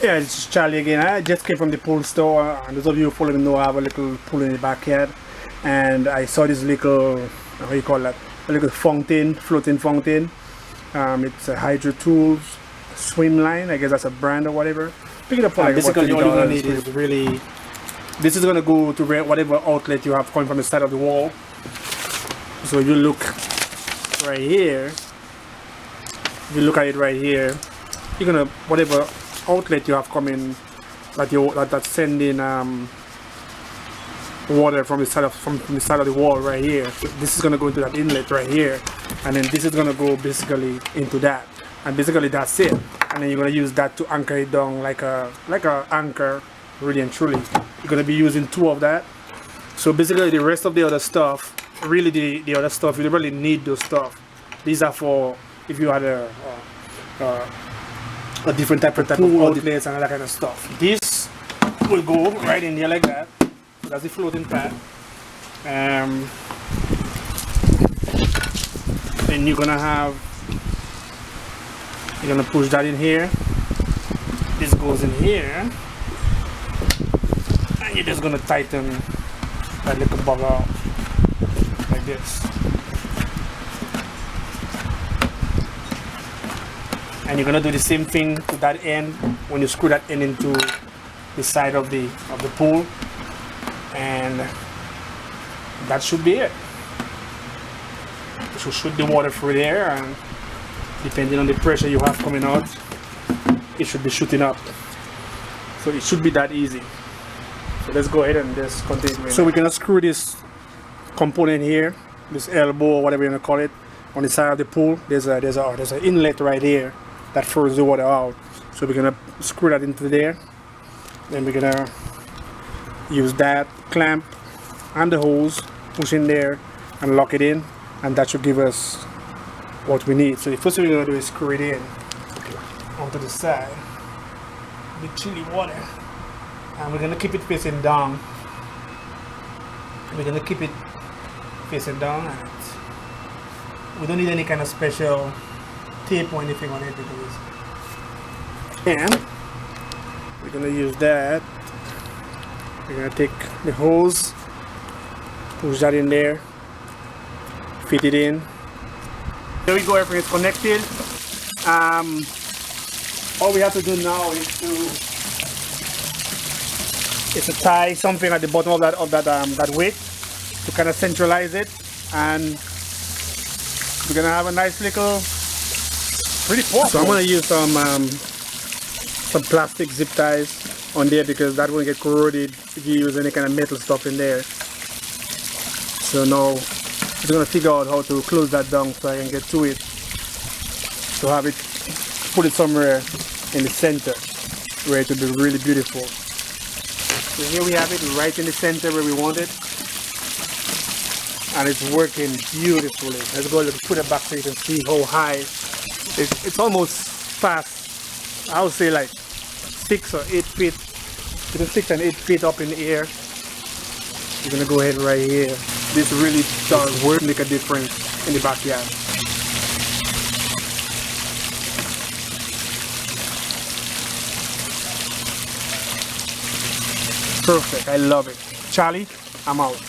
Yeah, it's Charlie again. I just came from the pool store, and those of you who follow me know I have a little pool in the backyard, and I saw this little, how you call that, a little fountain, floating fountain. It's a Hydrotools Swimline, I guess that's a brand or whatever. Pick it up for like basically all you're gonna need is really, this is gonna go to whatever outlet you have coming from the side of the wall. So you look right here, if you look at it right here, you're gonna, whatever outlet you have coming that's sending water from the side of the wall right here. So this is gonna go into that inlet right here, and then this is gonna go basically into that, and basically that's it. And then you're gonna use that to anchor it down like a anchor, really and truly. You're gonna be using 2 of that. So basically the rest of the other stuff, really the other stuff, you don't really need those stuff. These are for if you had a different type of outlets and all that kind of stuff. This will go right in there like that. So that's the floating pad. Then you're gonna push that in here. This goes in here, and you're just gonna tighten that little bugger out like this. And you're gonna do the same thing to that end when you screw that end into the side of the pool, and that should be it. You should shoot the water through there, and depending on the pressure you have coming out, it should be shooting up. So it should be that easy. So let's go ahead and just continue. So we're gonna screw this component here, this elbow or whatever you wanna call it, on the side of the pool. There's an inlet right here that throws the water out. So we're gonna screw that into there. Then we're gonna use that clamp and the hose, push in there and lock it in, and that should give us what we need. So the first thing we're gonna do is screw it in onto the side, the chilly water, and we're gonna keep it facing down. We're gonna keep it facing down, and we don't need any kind of special tape or anything on it because, and we're gonna use that. We're gonna take the hose, push that in there, fit it in. There we go, everything is connected. All we have to do now is to tie something at the bottom of that weight to kind of centralize it, and we're gonna have a nice little pretty port. So I'm gonna use some plastic zip ties on there because that won't get corroded if you use any kind of metal stuff in there. So now I'm just gonna figure out how to close that down so I can get to it, to have it, put it somewhere in the center where it will be really beautiful. So here we have it right in the center where we want it, and it's working beautifully. Let's go put it back so you can see how high. It's almost past, I would say like 6 or 8 feet, between 6 and 8 feet up in the air. You're gonna go ahead right here. This really does make a difference in the backyard. Perfect, I love it. Charlie, I'm out.